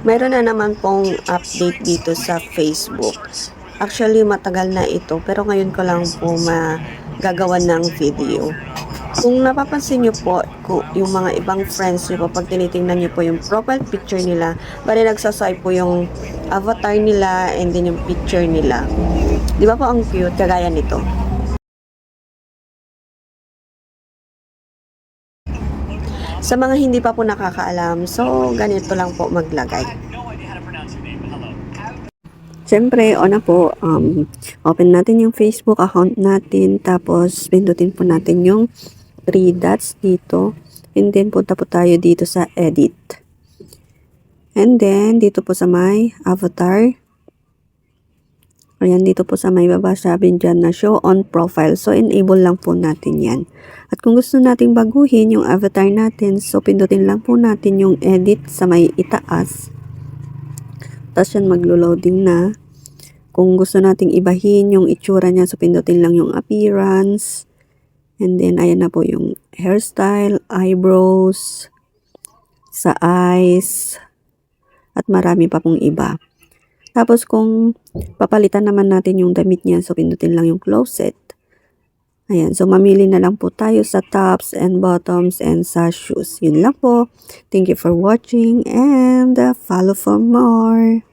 Mayroon na naman pong update dito sa Facebook. Actually, matagal na ito, pero ngayon ko lang po magagawa ng video. Kung napapansin nyo po, yung mga ibang friends nyo po, pag tinitingnan nyo po yung profile picture nila, bali nagsaswipe po yung avatar nila and then yung picture nila. Di ba po ang cute, kagaya nito? Sa mga hindi pa po nakakaalam, so ganito lang po maglagay. Siyempre, na po, open natin yung Facebook account natin, tapos pindutin po natin yung 3 dots dito, and then punta po tayo dito sa edit. And then, dito po sa may avatar, ayan, dito po sa may baba, sabi dyan na show on profile. So, enable lang po natin yan. At kung gusto nating baguhin yung avatar natin, so pindutin lang po natin yung edit sa may itaas. Tapos yan, maglo-loading na. Kung gusto nating ibahin yung itsura niya, so pindutin lang yung appearance. And then, ayan na po yung hairstyle, eyebrows, sa eyes, at marami pa pong iba. Tapos, kung papalitan naman natin yung damit niya, so pindutin lang yung closet. Ayan, so mamili na lang po tayo sa tops and bottoms and sa shoes. Yun lang po. Thank you for watching and follow for more.